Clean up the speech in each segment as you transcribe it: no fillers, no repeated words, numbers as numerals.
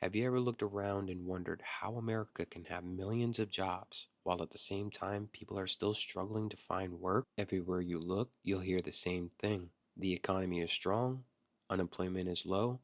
Have you ever looked around and wondered how America can have millions of jobs while at the same time people are still struggling to find work? Everywhere you look, you'll hear the same thing. The economy is strong, unemployment is low,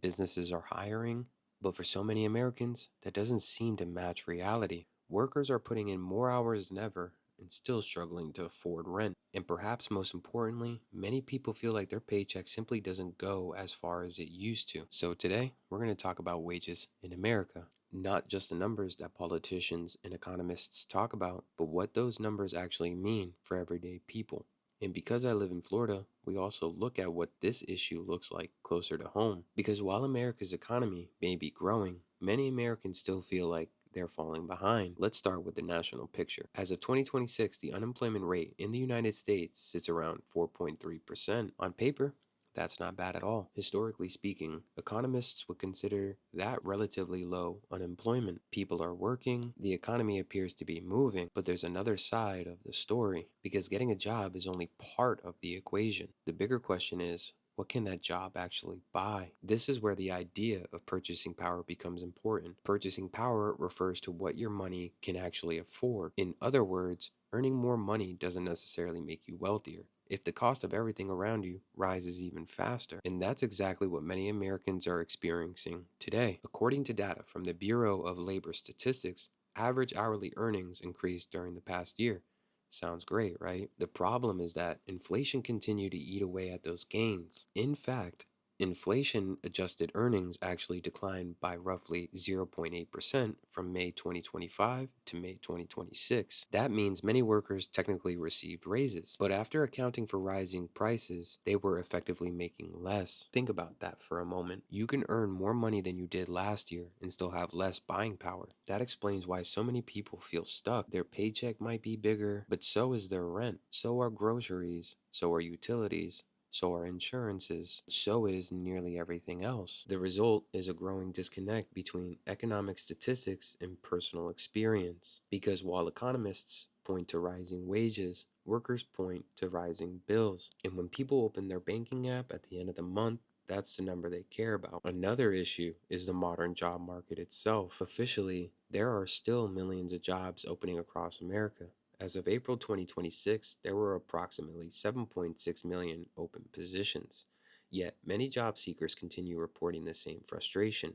businesses are hiring, but for so many Americans, that doesn't seem to match reality. Workers are putting in more hours than ever and still struggling to afford rent. And perhaps most importantly, many people feel like their paycheck simply doesn't go as far as it used to. So today, we're going to talk about wages in America. Not just the numbers that politicians and economists talk about, but what those numbers actually mean for everyday people. And because I live in Florida, we also look at what this issue looks like closer to home. Because while America's economy may be growing, many Americans still feel like they're falling behind. Let's start with the national picture. As of 2026, the unemployment rate in the United States sits around 4.3%. On paper, that's not bad at all. Historically speaking, economists would consider that relatively low unemployment. People are working, the economy appears to be moving, but there's another side of the story because getting a job is only part of the equation. The bigger question is, what can that job actually buy? This is where the idea of purchasing power becomes important. Purchasing power refers to what your money can actually afford. In other words, earning more money doesn't necessarily make you wealthier if the cost of everything around you rises even faster. And that's exactly what many Americans are experiencing today. According to data from the Bureau of Labor Statistics, average hourly earnings increased during the past year. Sounds great, right? The problem is that inflation continued to eat away at those gains. In fact, inflation adjusted earnings actually declined by roughly 0.8% from May 2025 to May 2026. That means many workers technically received raises, but after accounting for rising prices, they were effectively making less. Think about that for a moment. You can earn more money than you did last year and still have less buying power. That explains why so many people feel stuck. Their paycheck might be bigger, but so is their rent, so are groceries, so are utilities, so are insurances, so is nearly everything else. The result is a growing disconnect between economic statistics and personal experience. Because while economists point to rising wages, workers point to rising bills. And when people open their banking app at the end of the month, that's the number they care about. Another issue is the modern job market itself. Officially, there are still millions of jobs opening across America. As of April 2026, there were approximately 7.6 million open positions. Yet, many job seekers continue reporting the same frustration.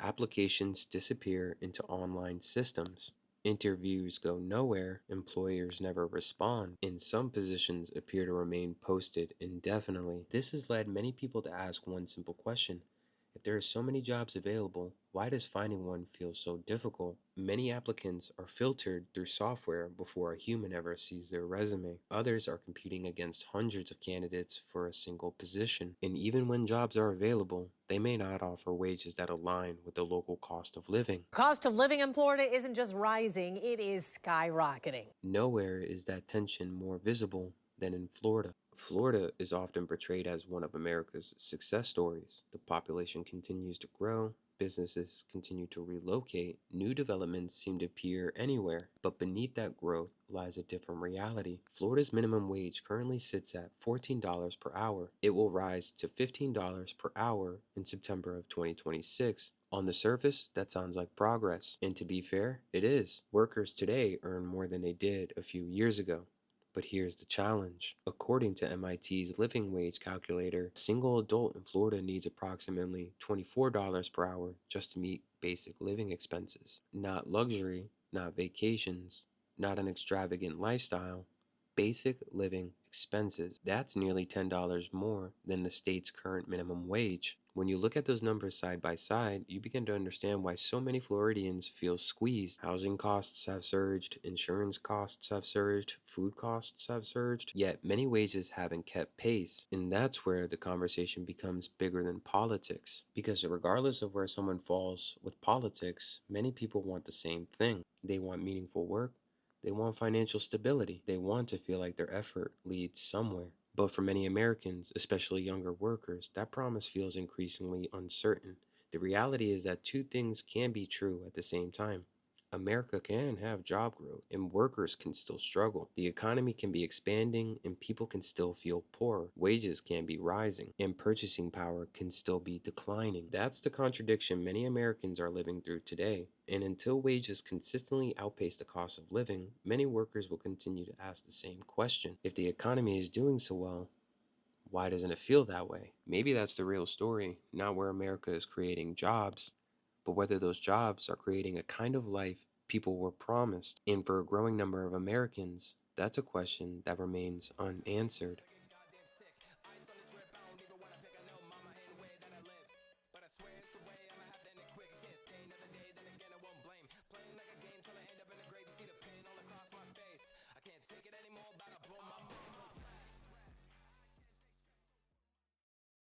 Applications disappear into online systems. Interviews go nowhere, employers never respond, and some positions appear to remain posted indefinitely. This has led many people to ask one simple question. If there are so many jobs available, why does finding one feel so difficult? Many applicants are filtered through software before a human ever sees their resume. Others are competing against hundreds of candidates for a single position. And even when jobs are available, they may not offer wages that align with the local cost of living. Cost of living in Florida isn't just rising, it is skyrocketing. Nowhere is that tension more visible than in Florida. Florida is often portrayed as one of America's success stories. The population continues to grow, businesses continue to relocate, new developments seem to appear anywhere. But beneath that growth lies a different reality. Florida's minimum wage currently sits at $14 per hour. It will rise to $15 per hour in September of 2026. On the surface, that sounds like progress. And to be fair, it is. Workers today earn more than they did a few years ago. But here's the challenge. According to MIT's living wage calculator, a single adult in Florida needs approximately $24 per hour just to meet basic living expenses. Not luxury, not vacations, not an extravagant lifestyle. Basic living expenses. That's nearly $10 more than the state's current minimum wage. When you look at those numbers side by side, you begin to understand why so many Floridians feel squeezed. Housing costs have surged, insurance costs have surged, food costs have surged, yet many wages haven't kept pace. And that's where the conversation becomes bigger than politics. Because regardless of where someone falls with politics, many people want the same thing. They want meaningful work. They want financial stability. They want to feel like their effort leads somewhere. But for many Americans, especially younger workers, that promise feels increasingly uncertain. The reality is that two things can be true at the same time. America can have job growth and workers can still struggle. The economy can be expanding and people can still feel poor. Wages can be rising and purchasing power can still be declining. That's the contradiction many Americans are living through today. And until wages consistently outpace the cost of living, many workers will continue to ask the same question. If the economy is doing so well, why doesn't it feel that way? Maybe that's the real story, not where America is creating jobs, but whether those jobs are creating a kind of life people were promised. And for a growing number of Americans, that's a question that remains unanswered.